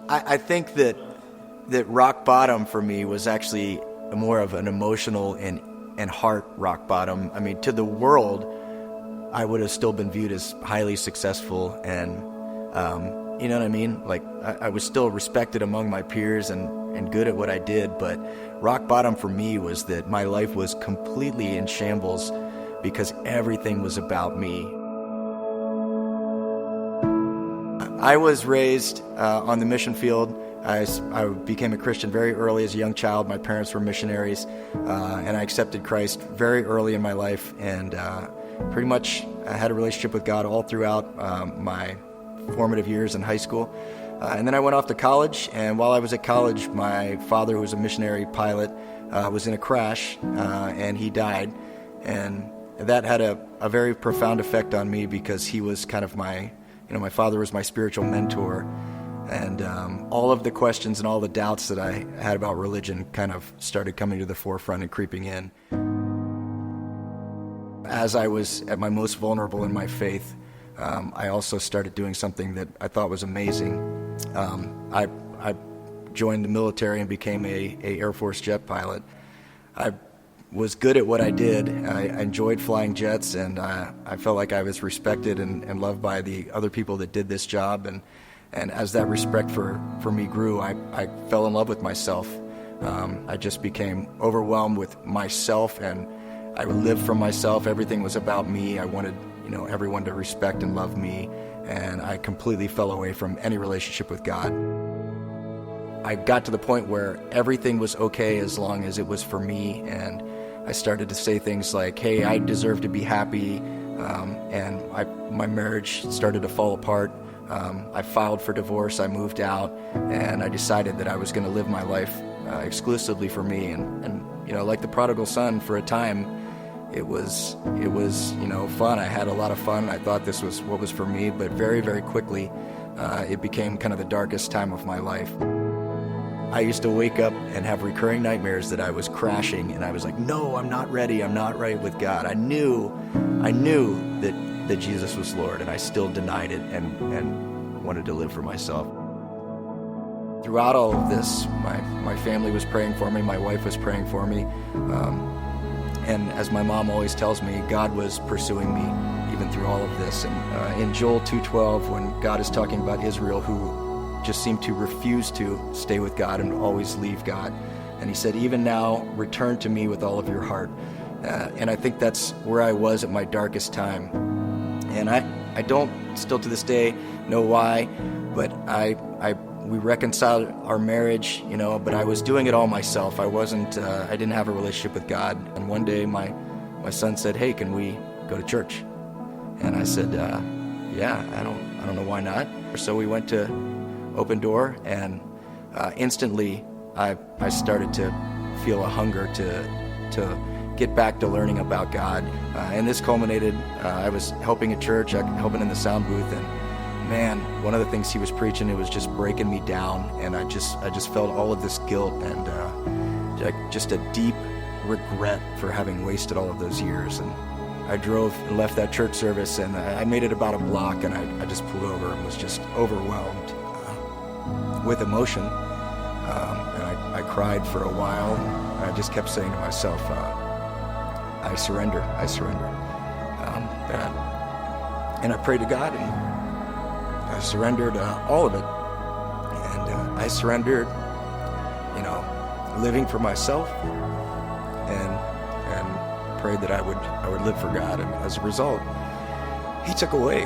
I think that rock bottom for me was actually more of an emotional and heart rock bottom. I mean, to the world, I would have still been viewed as highly successful and, you know what I mean? Like, I was still respected among my peers and good at what I did, but rock bottom for me was that my life was completely in shambles because everything was about me. I was raised on the mission field. I became a Christian very early as a young child. My parents were missionaries, and I accepted Christ very early in my life, and pretty much I had a relationship with God all throughout my formative years in high school. And then I went off to college, and while I was at college, my father, who was a missionary pilot, was in a crash, and he died. And that had a very profound effect on me because he was kind of my father was my spiritual mentor. And all of the questions and all the doubts that I had about religion kind of started coming to the forefront and creeping in. As I was at my most vulnerable in my faith, I also started doing something that I thought was amazing. I joined the military and became a Air Force jet pilot. I was good at what I did. I enjoyed flying jets, and I felt like I was respected and loved by the other people that did this job. And as that respect for me grew, I fell in love with myself. I just became overwhelmed with myself, and I lived for myself. Everything was about me. I wanted, everyone to respect and love me, and I completely fell away from any relationship with God. I got to the point where everything was okay as long as it was for me, and I started to say things like, hey, I deserve to be happy, and my marriage started to fall apart. I filed for divorce, I moved out, and I decided that I was going to live my life exclusively for me. And like the prodigal son, for a time, it was fun. I had a lot of fun. I thought this was what was for me, but very, very quickly, it became kind of the darkest time of my life. I used to wake up and have recurring nightmares that I was crashing, and I was like, no, I'm not ready. I'm not right with God. I knew that Jesus was Lord, and I still denied it and wanted to live for myself. Throughout all of this, my family was praying for me, my wife was praying for me, and as my mom always tells me, God was pursuing me even through all of this. And in Joel 2:12, when God is talking about Israel, who just seemed to refuse to stay with God and always leave God, and he said, even now, return to me with all of your heart. And I think that's where I was at my darkest time. And I don't still to this day know why, but we reconciled our marriage, but I was doing it all myself. I didn't have a relationship with God. And one day my son said, hey, can we go to church? And I said, yeah, I don't know why not. So we went to Open Door, and instantly I started to feel a hunger to get back to learning about God. And this culminated, I was helping at church, helping in the sound booth, and man, one of the things he was preaching, it was just breaking me down, and I just felt all of this guilt and just a deep regret for having wasted all of those years. And I drove and left that church service, and I made it about a block, and I just pulled over and was just overwhelmed with emotion. And I cried for a while, and I just kept saying to myself, I surrender. And I prayed to God, and I surrendered all of it. And I surrendered, living for myself, and prayed that I would live for God. And as a result, he took away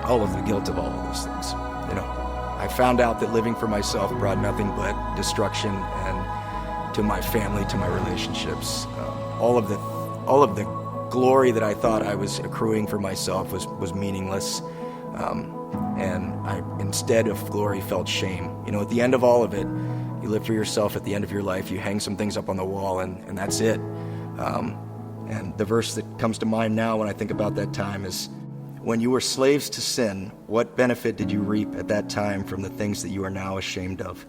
all of the guilt of all of those things. I found out that living for myself brought nothing but destruction, and to my family, to my relationships, all of the glory that I thought I was accruing for myself was meaningless, and I, instead of glory, felt shame. At the end of all of it, you live for yourself. At the end of your life, you hang some things up on the wall, and that's it. And the verse that comes to mind now when I think about that time is, when you were slaves to sin, what benefit did you reap at that time from the things that you are now ashamed of?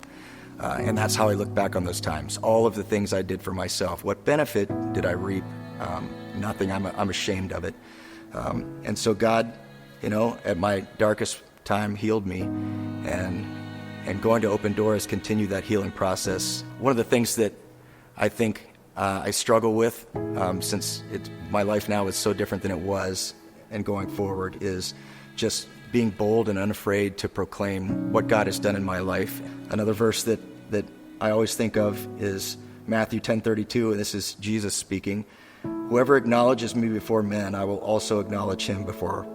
And that's how I look back on those times. All of the things I did for myself. What benefit did I reap? Nothing. I'm ashamed of it. And so God, at my darkest time, healed me, and and going to open doors continue that healing process. One of the things that I think I struggle with, since my life now is so different than it was, and going forward, is just being bold and unafraid to proclaim what God has done in my life. Another verse that I always think of is Matthew 10:32, and this is Jesus speaking. Whoever acknowledges me before men, I will also acknowledge him before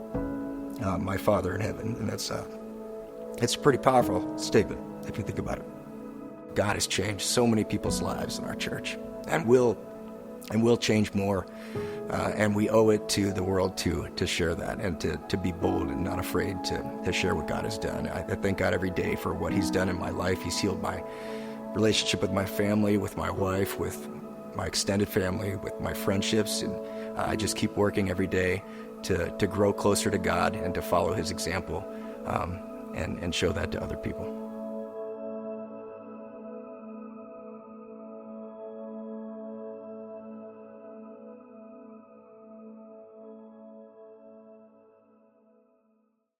my Father in heaven. And it's a pretty powerful statement if you think about it. God has changed so many people's lives in our church, and will change more. And we owe it to the world to share that, and to be bold and not afraid to share what God has done. I thank God every day for what he's done in my life. He's healed my relationship with my family, with my wife, with my extended family, with my friendships, and I just keep working every day to grow closer to God and to follow his example, and show that to other people.